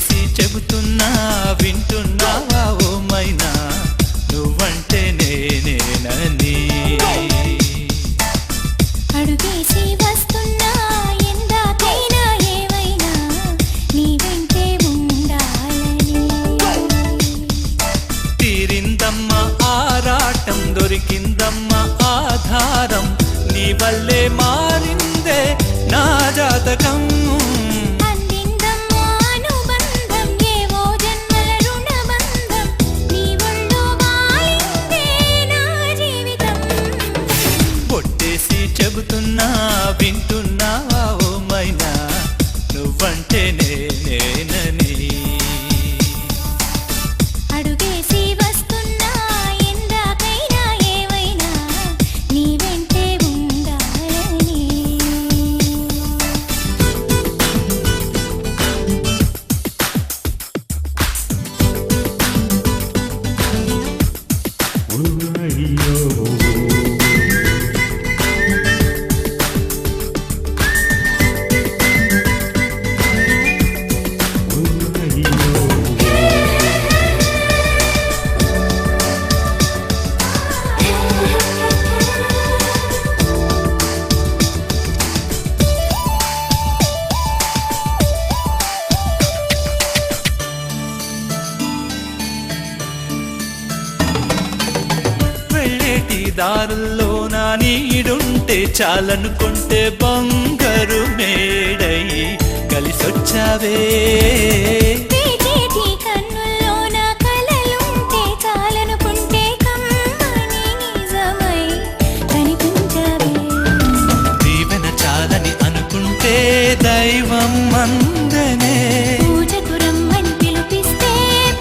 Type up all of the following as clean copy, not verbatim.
ఒట్టేసి చెబుతున్నా వింటున్నావా ఓ మైనా నువ్వంటే నేనేనని అడుగేసి వస్తున్నా ఎందాకైనా ఏవైనా నీ వెంటే ఉండాలని తీరిందమ్మా ఆరాటం దొరికిందమ్మా ఆధారం నీ వల్లే మారిందే నా జాతకం చెబుతున్నా వింటున్నావా ఓ మైనా నువ్వంటే నేనేనని అడుగేసి వస్తున్నా ఎందాకైనా ఏవైనా నీ వెంటే ఉండాలని దారుల్లో నా నీడుంటే చాలనుకుంటే బంగారు మేడై కలిసొచ్చావే కన్నుల్లో నా కలలుంటే చాలనుకుంటే కమ్మని నిజమై కనిపించావే దీవెన చాలని అనుకుంటే దైవం మందనే పూజకు రమ్మని పిలిపిస్తే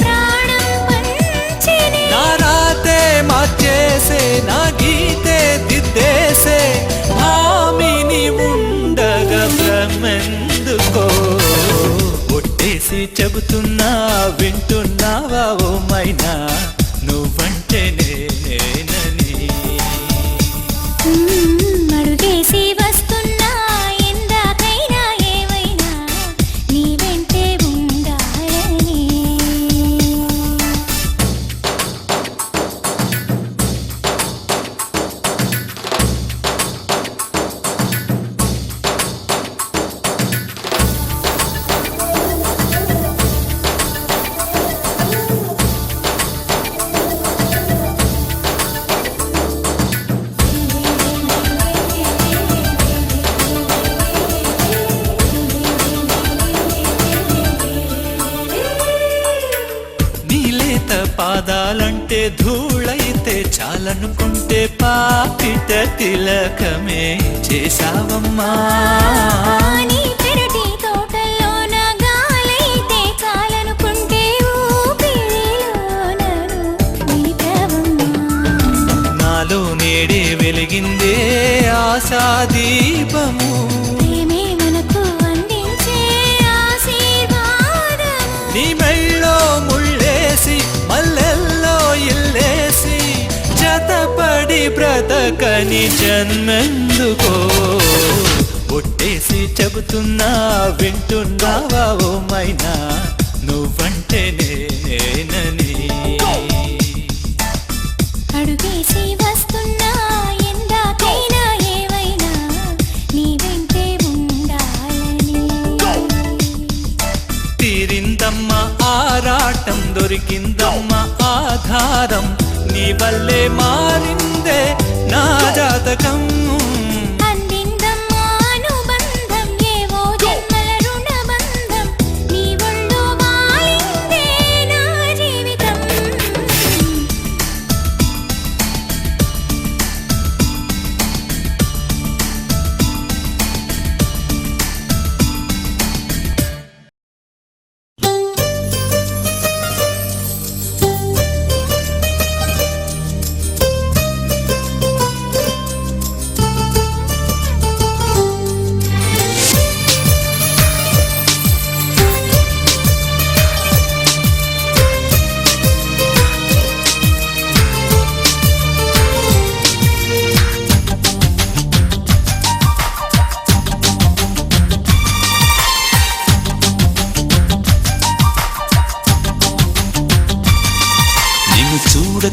ప్రాణం పంచెనే నా రాతే మార్చేసే నా గీతే దిద్దేసే భామిని ఉండగా భ్రమెందుకో ఒట్టేసి చెబుతున్నా వింటున్నావా ఓ మైనా నువ్వంటే నేనేనని అడుగేసి వస్తున్నా ఎందాకైనా ఏవైనా నీ వెంటే ఉండాలని నీలేత పాదాలంటే ధూళైతే చాలనుకుంటే పాపిట తిలకమే చేశావమ్మా నీ పెరటి తోటల్లో నా గాలైతే చాలనుకుంటే ఊపిరిలో నన్ను నిలిపావమ్మా నాలో నేడే వెలిగిందే ఆశాదీపము ప్రేమే మనకు అందించే ఆశీర్వాదము నీ మెళ్ళో ముళ్ళేసి మల్లెల్లో ఇల్లేసి జతపడి బ్రతకని జన్మెందుకో ఒట్టేసి చెబుతున్నా వింటున్నావా ఓ మైనా నువ్వంటే నేనేనని అడుగేసి వస్తున్నా ఎందాకైనా ఏవైనా నీ వెంటే ఉండాలని తీరిందమ్మా ఆరాటం దొరికిందమ్మా ఆధారం నీ వల్లే మారిందే నా జాతకం అందిందమ్మా అనుబంధం ఏవో జన్మల రుణబంధం నీ ఒళ్ళో వాలిందే నా జీవితం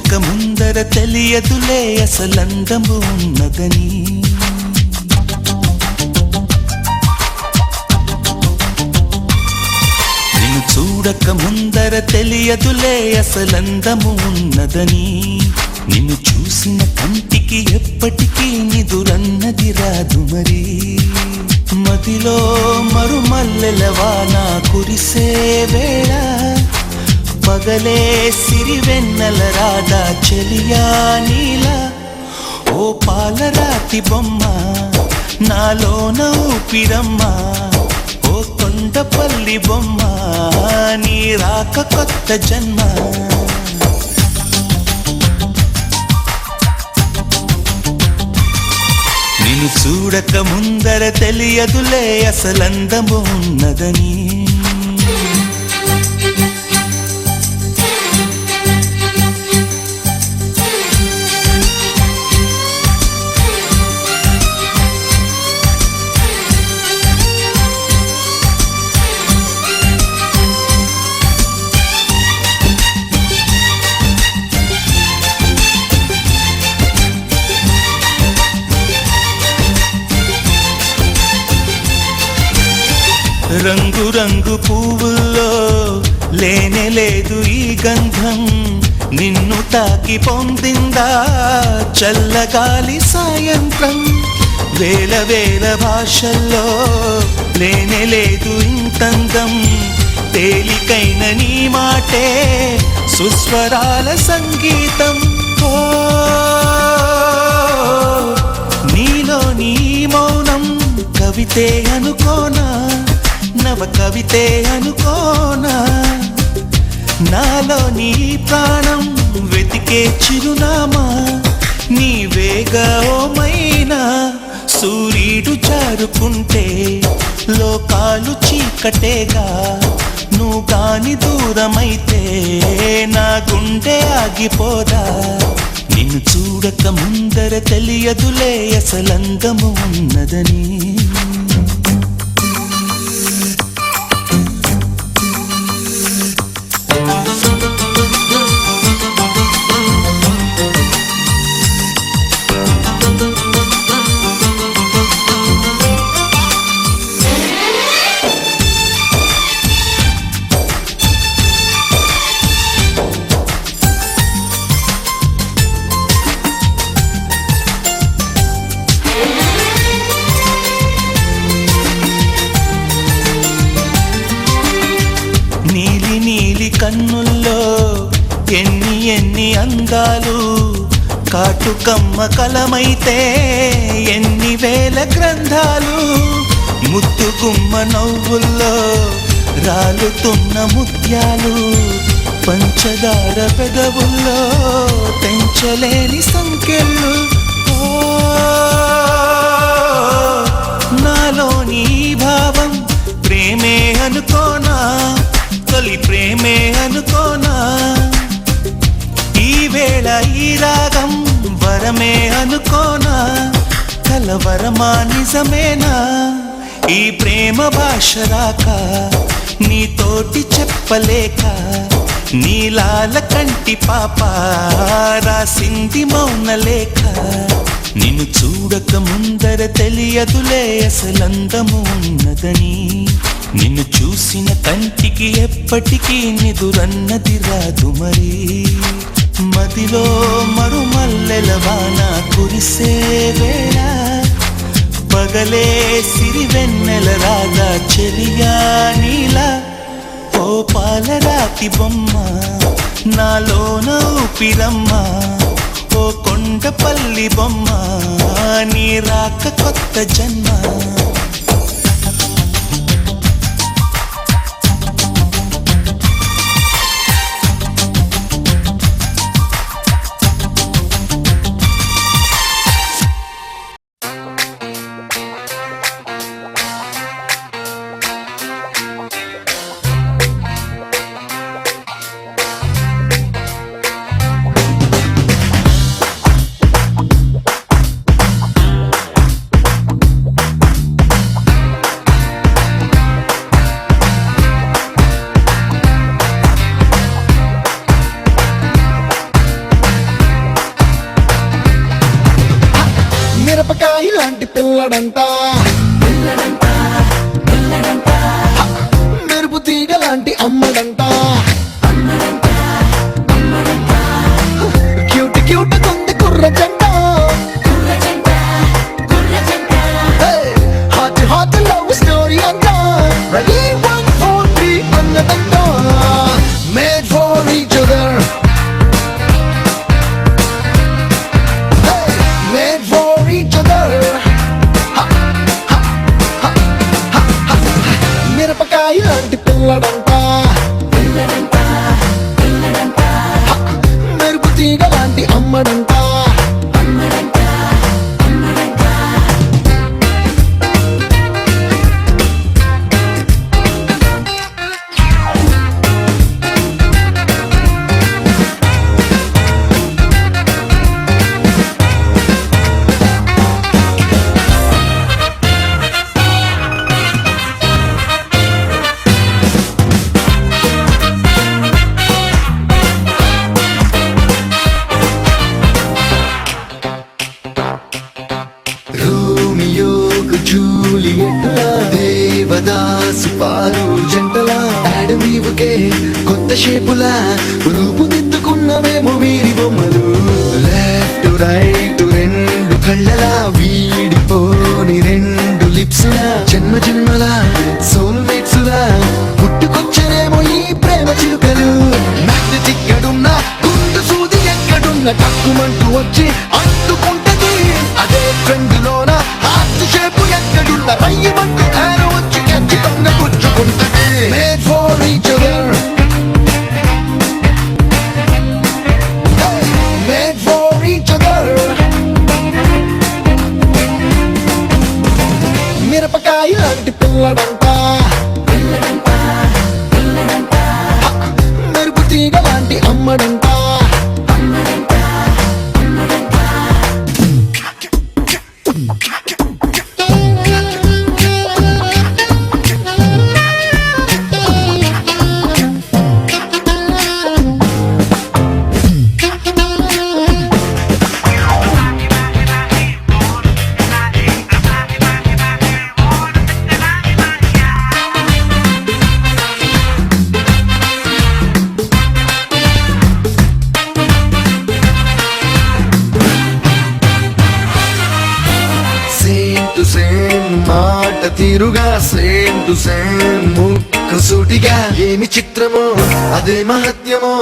చూడక ముందర తెలియదులే అసలందము ఉన్నదని. నిన్ను చూడక ముందర తెలియదులే అసలందము ఉన్నదని. నిన్ను చూసిన కంటికి ఎప్పటికీ నిదురన్నది రాదు మరి. మదిలో మరుమల్లెల వాన కురిసే వేళ పగలే సిరివెన్నెల రాధా చెలియా నీలా. ఓ పాలరాతి బొమ్మ నాలోన ఊపిరమ్మ, ఓ కొండపల్లి బొమ్మ నీ రాక కొత్త జన్మ. నిన్ను చూడక ముందర తెలియదులే అసలందము ఉన్నదని. రంగు రంగు పువ్వుల్లో లేనే లేదు ఈ గంధం. నిన్ను తాకి పొందిందా చల్లగాలి సాయంత్రం. వేల వేల భాషల్లో లేనే లేదు ఇంతందం. తేలికైన నీ మాటే సుస్వరాల సంగీతం. ఓ నీలో నీ మౌనం కవితే అనుకోనా, నవ కవితే అనుకోనా. నాలో నీ ప్రాణం వెతికే చిరునామా నీవేగా ఓమైనా. సూర్యుడు జారుకుంటే లోకాలు చీకటేగా, నువ్వు గాని దూరమైతే నా గుండె ఆగిపోదా. నిన్ను చూడక ముందర తెలియదులే అసలందము ఉన్నదని. నీలి నీలి కన్నుల్లో ఎన్ని ఎన్ని అందాలు, కాటుకమ్మ కలమైతే ఎన్ని వేల గ్రంథాలు. ముద్దుగుమ్మ నవ్వుల్లో రాలుతున్న ముత్యాలు, పంచదార పెదవుల్లో తెంచలేని సంఖ్యలు. నాలో నీ భావం ప్రేమే అనుకోనా, తొలి ప్రేమే అనుకోనా. ఈ వేళ ఈ రాగం వరమే అనుకోనా, కలవరమా నిజమేనా. ఈ ప్రేమ భాష రాక నీతోటి చెప్పలేక, నీలాల కంటి పాప రాసింది మౌనలేఖ. నిన్ను చూడక ముందర తెలియదులే అసలందము ఉన్నదని. నిన్ను చూసిన కంటికి ఎప్పటికీ నిదురన్నది రాదు మరి. మదిలో మరుమల్లెల వాన కురిసే వేళ పగలే సిరివెన్నెల రాధా చెలియా నీలా. ఓ పాలరాతి బొమ్మ నాలోన ఊపిరమ్మ, ఓ కొండపల్లి బొమ్మ నీ రాక కొత్త జన్మ. పిల్లడంట మెరుపు తీగ లాంటి అమ్మడంట క్యూట్ క్యూట్ కొంది కుర్ర జంట హాట్ హాట్ లవ్ స్టోరీ అంట రెడీ 1 4 3 అన్నదంట made for each other made for each other మిరపకాయ లాంటి పిల్లడంట మెరుపు తీగ లాంటి అమ్మడంట రోమియోకు జూలియట్లా దేవదాసు పాలు జంటలా అడవివుకే కొత్త షేపులా రూపుదిద్దుకున్నవేమో వీరి బొమ్మలు లెఫ్ట్ రైట్ రెండు కళ్ళలా వీడిపోని రెండు లిప్స్లా జన్మ జన్మల సోల్మేట్స్ లా పుట్టుకొచ్చనేమో ఈ ప్రేమ చిలుకలు మ్యాగ్నెటిక్ ఎక్కడున్నా గుండు సూది ఎక్కడున్నా తక్కుమంటూ వచ్చి అంటుకుంటది అదే ట్రెండ్ లోన హార్ట్ షేప్ ఎక్కడున్నా రయ్యమంటూ ఆరో వచ్చి ఖచ్చితంగా పుచ్చుకుంటది made for each other made for each other మిరపకాయ లాంటి పిల్లడంట మెరుపు తీగ లాంటి అమ్మడంట సేమ్ మాట తీరుగా సేమ్ టు సేమ్ ముక్క సూటిగా ఏమి చిత్రమో అదే మహత్యమో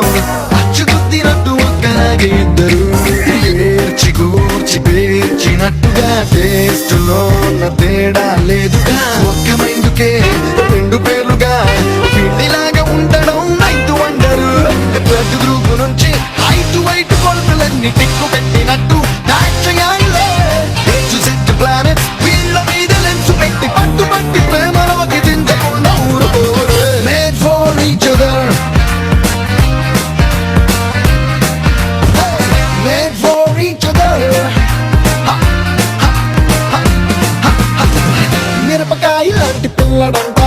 అచ్చుగుద్దినట్టు ఒక్కలాగే ఇద్దరు ఏర్చి కూర్చి పేర్చినట్టుగా టేస్ట్ లో తేడా లేదుగా ఒక్క మైందుకే రెండు పేర్లుగా పిండిలాగా ఉండడం నైట్ వండరు బ్లడ్ గ్రూప్ నుంచి హైట్ వైట్ కొలతలన్నీ టిక్కు పెట్టినట్టు దాట్ చేయాలిలే సెట్ ప్లానెట్ వీళ్ళ మీద లెన్స్ పెట్టి పట్టుబట్టి ప్రేమలోకి దించకుండా ఊరుకోరు made for each other made for each other మిరపకాయ లాంటి పిల్లడంట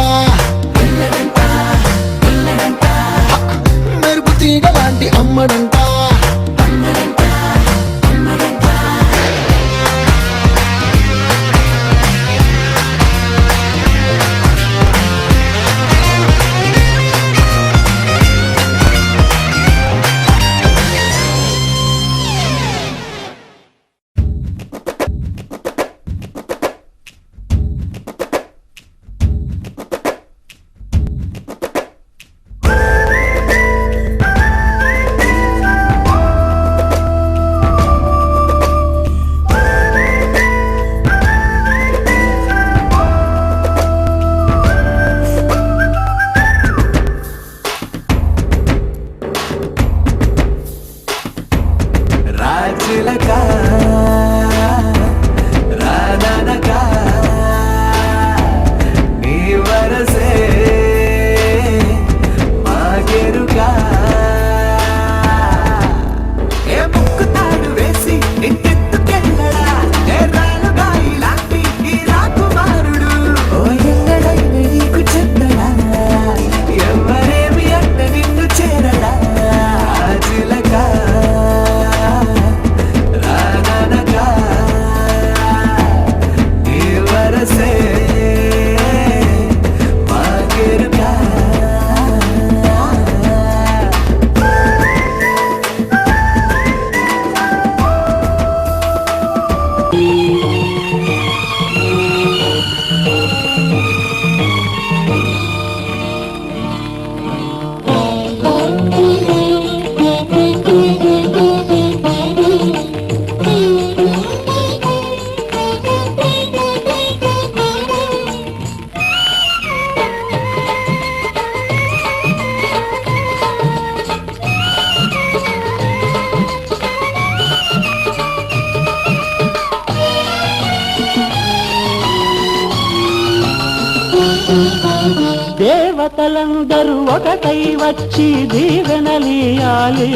దేవతలందరూ ఒకటై వచ్చి దీవెనలియాలి,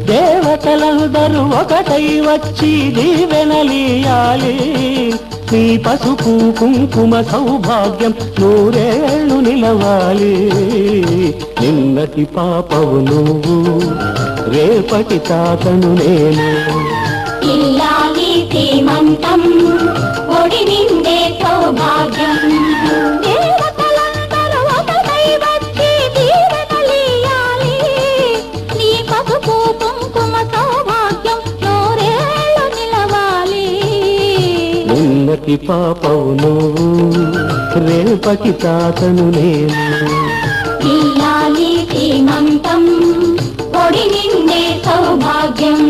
దేవతలందరూ ఒకటై వచ్చి దీవెనలియాలి. నీ పసుపు కుంకుమ సౌభాగ్యం నూరేళ్ళు నిలవాలి. నిన్నటి పాపవు నువ్వు, రేపటి తాతను నేను. ఇల్లాలి శ్రీమంతం ఒడి నిండే సౌభాగ్యం. దేవతలందరూ ఒకటై వచ్చి దీవెనలియాలి. నీ పసుపు కుంకుమ సౌభాగ్యం నూరేళ్ళు నిలవాలి. నిన్నటి పాపవు నువ్వు, రేపటి తాతను నేను. ఇల్లాలి శ్రీమంతం ఒడి నిండే సౌభాగ్యం.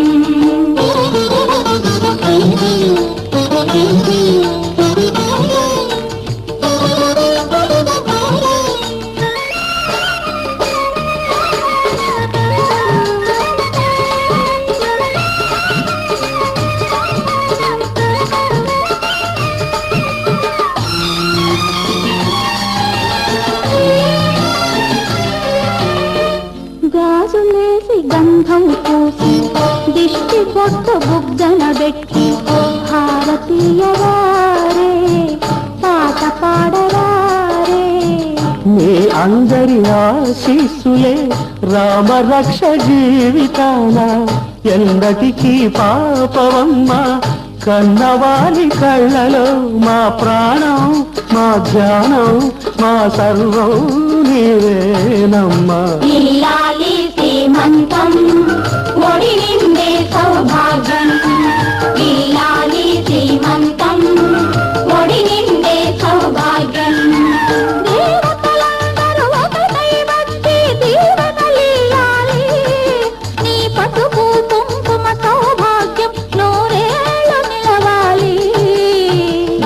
గాజులేసి గంధం పూసి దిష్టి పొట్టు బుగ్గన పెట్టి భారతీయ వారే పాట పాడవారే. నీ అందరి ఆశీస్సులే రామరక్ష జీవితాన ఎందటికీ పాపవమ్మ. కన్నవాలి కళ్ళలో మా ప్రాణం, మా ధ్యానం, మా సర్వం నీవేనమ్మా. ఇల్లాలి శ్రీమంతం ఒడి నిండే సౌభాగ్యం. ఇల్లాలి శ్రీమంతం ఒడి నిండే సౌభాగ్యం. దేవతలందరూ ఒకటై వచ్చి దీవెనలియాలి. నీ పసుపు కుంకుమ సౌభాగ్యం నూరేళ్ళు నిలవాలి.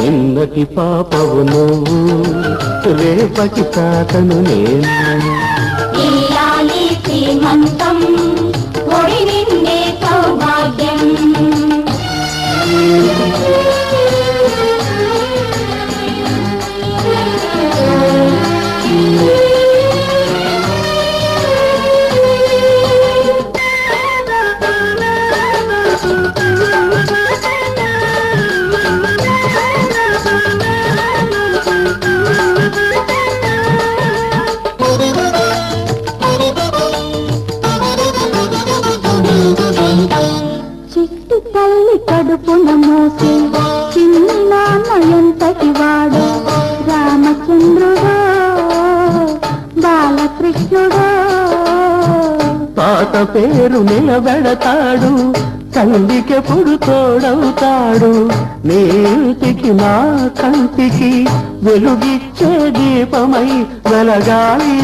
నిన్నటి పాపవు నువ్వు, రేపటి తాతను నేను. ఇల్లాలి శ్రీమంతం ఒడి నిండే సౌభాగ్యం. చిట్టి తల్లి కడుపున మోసి చిన్ని నాన్న ఎంతటి వాడు. రామచంద్రుడా బాలకృష్ణుడా. తాత పేరు నిలబెడతాడు, తల్లికెప్పుడు తోడవుతాడు. నీటికి నా కంటికి వెలుగిచ్చే దీపమై వెలగాలి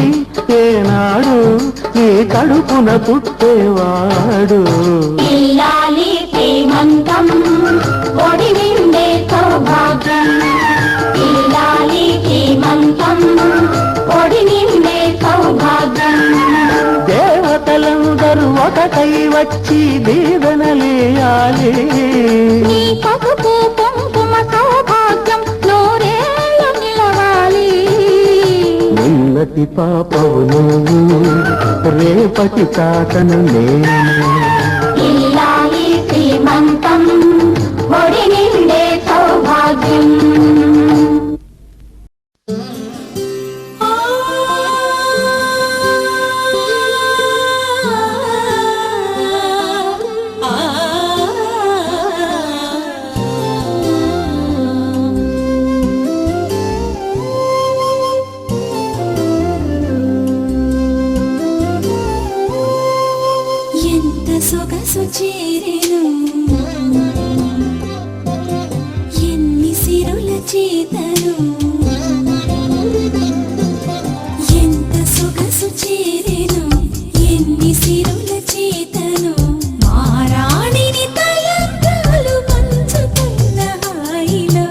ఏనాడు నీ కడుపున పుట్టేవాడు. ఇల్లాలి శ్రీమంతం ఒడి నిండే సౌభాగ్యం. ఇల్లాలి శ్రీమంతం ఒడి నిండే సౌభాగ్యం. దేవతలందరూ ఒకటై వచ్చి దీవెనలియాలి. నీ పసుపు కుంకుమ సౌభాగ్యం నూరేళ్ళు నిలవాలి. నిన్నటి పాపవు నువ్వు, రేపటి తాతను నేను. ఇల్లాలి శ్రీమంతం ఒడి నిండే సౌభాగ్యం. ఎంత సొగసు చేరెను, ఎన్ని సిరుల చేతను. ఎంత సొగసు చేరెను, ఎన్ని సిరుల చేతను. మారాణిని తలంబ్రాలు పంచుతున్న హాయిలో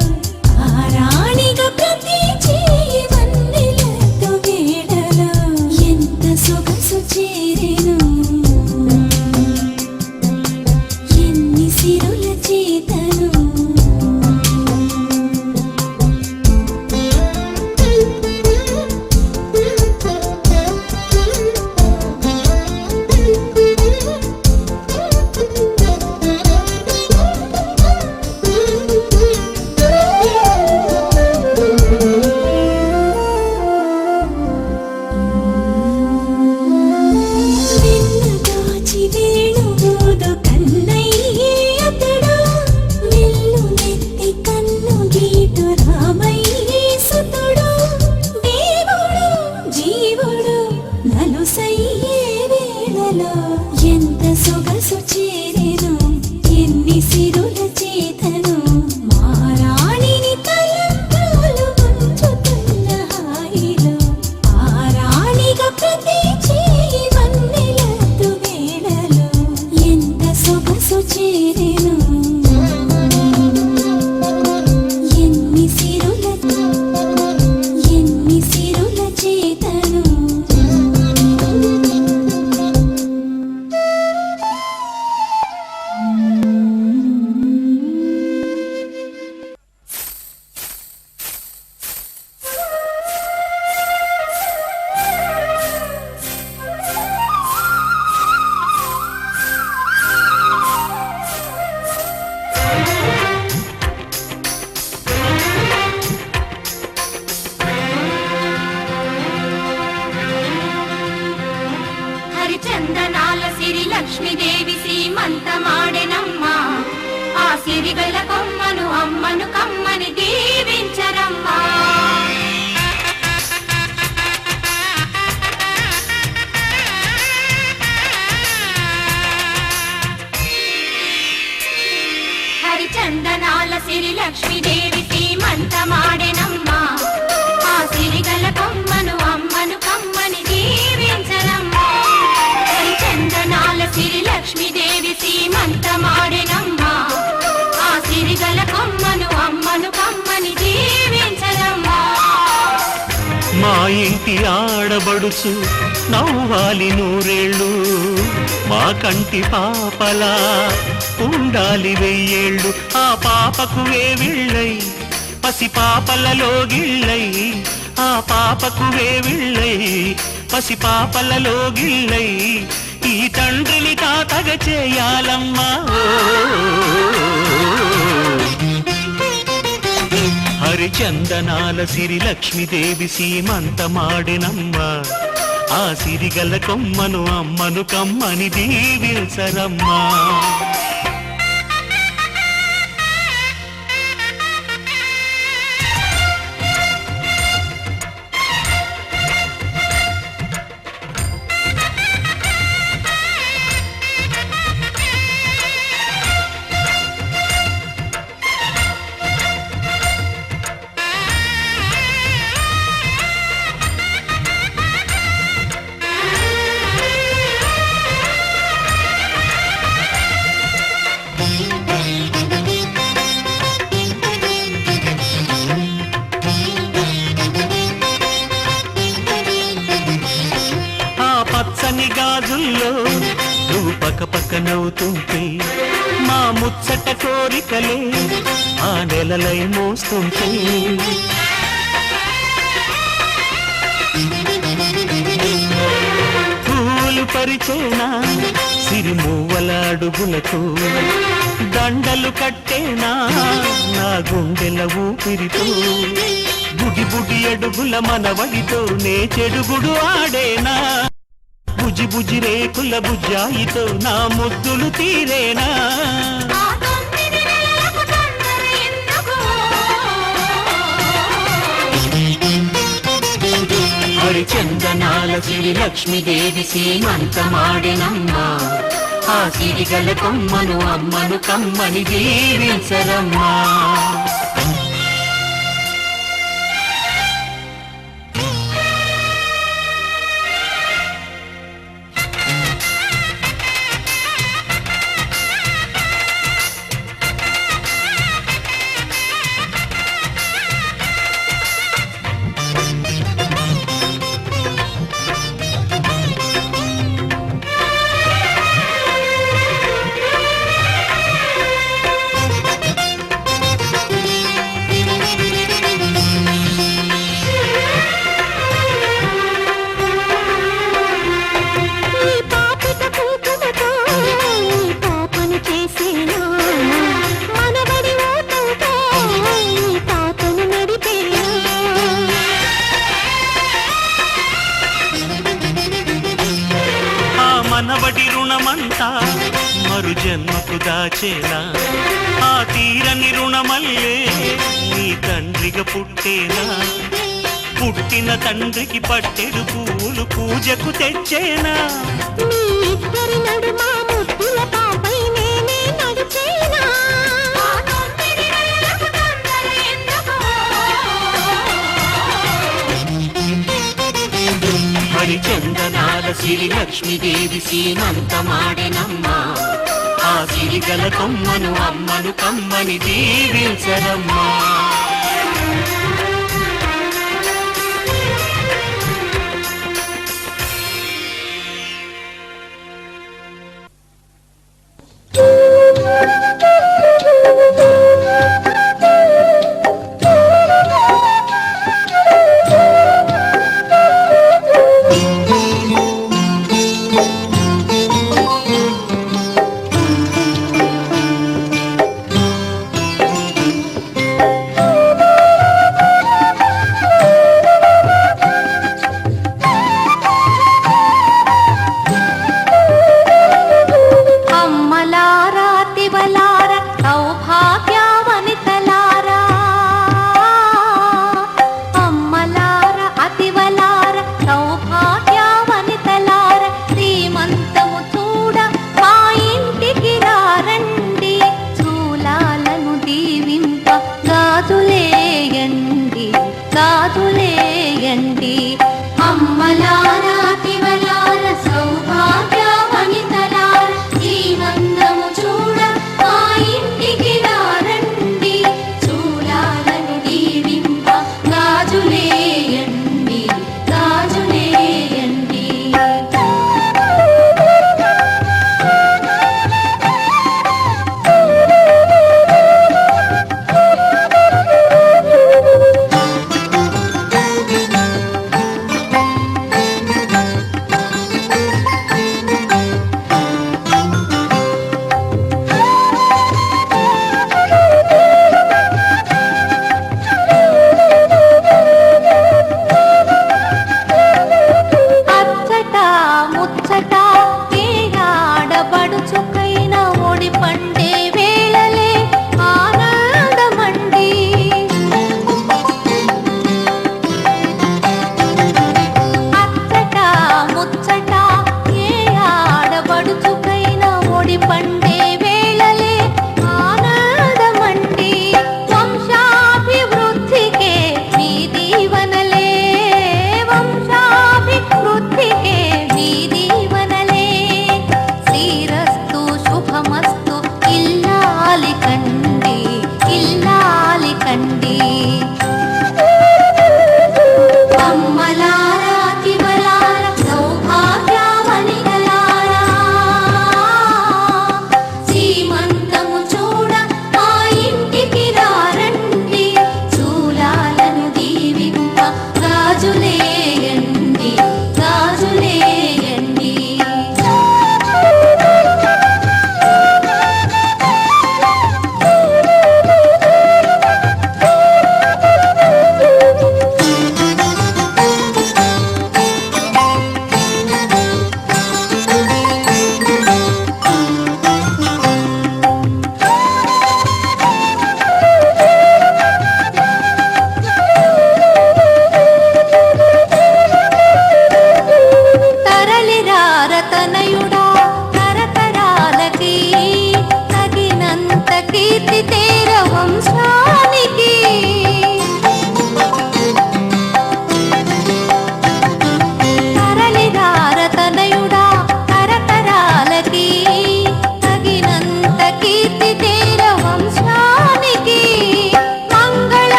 ఆ రాణిగా ప్రతి చేయి వన్నెలతో వేళలో. ఎంత సొగసు చేరెను, ఎన్ని సిరుల చేతను. కన్నయ్యే అతడు వెల్లులెత్తి కన్ను గీటు రామయ్యే సుతుడు దేవుడు జీవుడు నలుసయ్యే వేళలో ఎంత సొగసు చేరెను ఎన్ని సిరుల చేతను మారాణిని తలంబ్రాలు ముంచుతున్న హాయిలో ఆరాణిగా ప్రతి చేయి వన్నెలత్తు వేళలో ఎంత సొగసు చేరెను ఎన్ని సిరుల చేతను హరిచందనాల సిరి లక్ష్మీదేవి శ్రీమంతమాడెనమ్మ ఆ సిరిగల కొమ్మను అమ్మను కమ్మని దీవించరమ్మా హరిచందనాల సిరి లక్ష్మీదేవి శ్రీమంతమాడెనమ్మ ఆ సిరిగల కొమ్మను అమ్మను కమ్మని దీవించరమ్మా హరిచందనాల సిరి లక్ష్మీదేవి శ్రీమంతమాడెనమ్మ ఆ సిరిగల కొమ్మను అమ్మను కమ్మని దీవించరమ్మా మా ఇంటి ఆడబడుచు నవ్వాలి నూరేళ్ళు మా కంటి పాపలా ఉండాలి వెయ్యేళ్ళు ఆ పాపకు వేవిళ్ళై పసి పాపలలో గిళ్ళై ఆ పాపకు వేవిళ్ళై పసి పాపలలో గిళ్ళై ఈ తండ్రిని తాతగ చేయాలమ్మా హరిచందనాల సిరి లక్ష్మీదేవి సీమంతమాడినమ్మ ఆ సిరిగల కొమ్మను అమ్మను కమ్మని దీవించరమ్మా పచ్చని గాజుల్లో నువ్వు పక్క పక్క నవ్వుతుంటే మా ముచ్చట కోరికలే ఆ నెలలై మోస్తుంటే పూలు పరిచేనా సిరిమూవల అడుగులకు దండలు కట్టేనా నా గుండెల ఊపిరితో బుడి బుడి అడుగుల మనవడితో నే చెడుగుడు ఆడేనా బుజి బుజి రేకుల బుజ్జాయితో నా ముద్దులు తీరేనా హరిచందనాల సిరి లక్ష్మీదేవి సీమంతమాడినమ్మ ఆ సిరిగల కొమ్మను అమ్మను కమ్మని దీవించరమ్మా మనవడి రుణమంతా మరు జన్మకు దాచేనా ఆ తీరని రుణమల్లే నీ తండ్రిగా పుట్టేనా పుట్టిన తండ్రికి పట్టెడు పూలు పూజకు తెచ్చేనా మీ ఇద్దరి నడుమ ముద్దుల పాపై నేనే నడిచేనా ఆ తొమ్మిది నెలలకు తొందర ఎందుకు? హరిచందనాల సిరి లక్ష్మీదేవి సీమంతమాడెనమ్మా ఆ సిరిగల కొమ్మను అమ్మను కమ్మని దీవించరమ్మా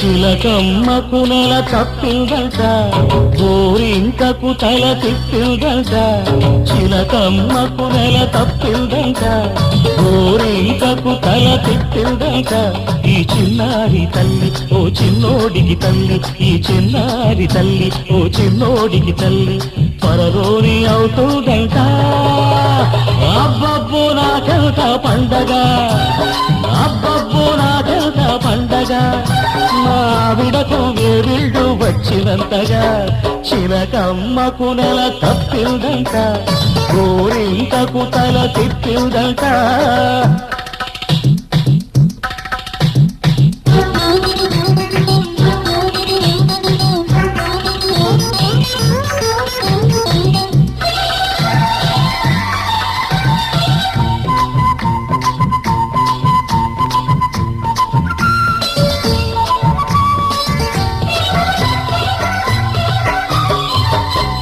చిలకమ్మకు నెల తప్పిందంట గోరింకకు తల తిప్పిందంట చిలకమ్మకు నెల తప్పిందంట గోరింకకు తల తిప్పిందంట ఈ చిన్నారి తల్లి ఓ చిన్నోడికి తల్లి ఈ చిన్నారి తల్లి ఓ చిన్నోడికి తల్లి త్వరలోని అవుతుందంట అబ్బబ్బో నాకెంత పండగ అబ్బబ్బో నాకెంత పండగ మా విడకు వేరిళ్ళు వచ్చినంతగా చిలకమ్మకు నెల తప్పిందంట గోరింకకు తల తిప్పిందంట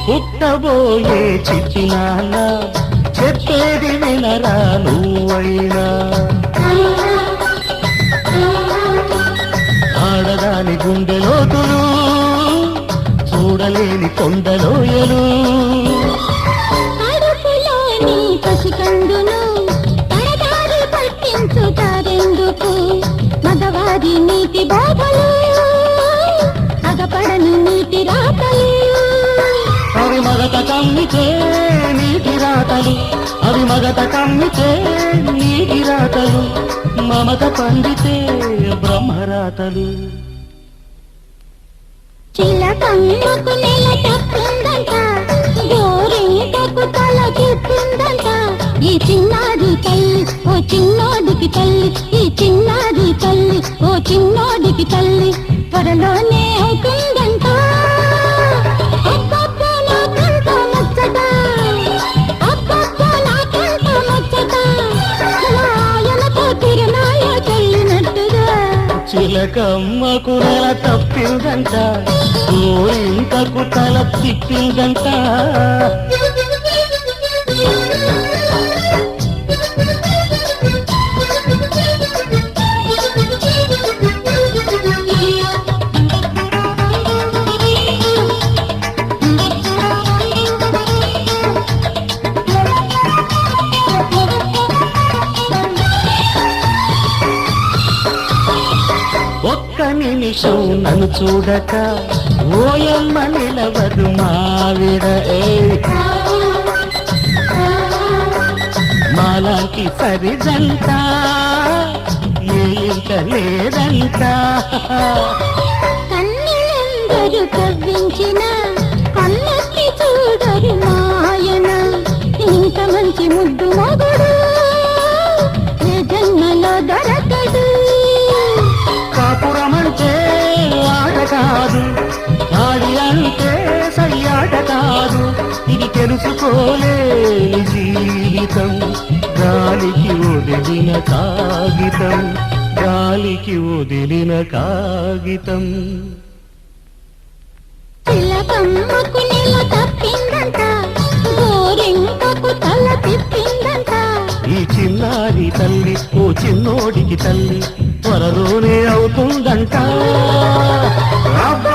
పుట్టబోయే చిట్టి నాన్న చెప్పేది వినరా నువ్వైనా ఆడదాని గుండె లోతులు చూడలేని కొండలోయలు అడుపులోని పసికందును తడదారి పట్టించుతారెందుకు మగవారి నీటి బాధలు అగపడని నీటి రాతలు అవి మగత కమ్మితే నీటి రాతలు అవి మగత కమ్మితే నీటి రాతలు మమత పండితే బ్రహ్మరాతలు చిలకమ్మకు నెల తప్పిందంట గోరింకకు తల తిప్పిందంట ఈ చిన్నారి తల్లి ఓ చిన్నోడికి తల్లి ఈ చిన్నారి తల్లి ఓ చిన్నోడికి తల్లి త్వరలోనే అవుతుందంట అబ్బబ్బో నాకెంత ముచ్చట అబ్బబ్బో నాకెంత ముచ్చట నాయనతో తిరునాయ చెల్లినట్టుగా చిలకమ్మకు నెల తప్పిందంట గోరింకకు తల తిప్పిందంట ఒక్క నిమిషం నన్ను చూడక ఓయమ్మ నిలవదు మావిడ మాలాంటి సరిజంట ఏ ఇంట లేదంట కన్నెలందరూ కవ్వించిన కన్నెత్తి చూడరు మాయన ఇంత మంచి ముద్దు మొగుడు ఏ జన్మలో దొరకడు కాపురమంటే ఆట కాదు ఆడి అంటే సయ్యాట కాదు ఇది తెలుసుకోలేని జీవితం గాలికి వదిలిన కాగితం గాలికి వదిలిన కాగితం చిలకమ్మకు నెల తప్పిందంట గోరింకకు తల తిప్పిందంట ఈ చిన్నారి తల్లి ఓ చిన్నోడికి తల్లి త్వరలోనే అవుతుందంట అబ్బా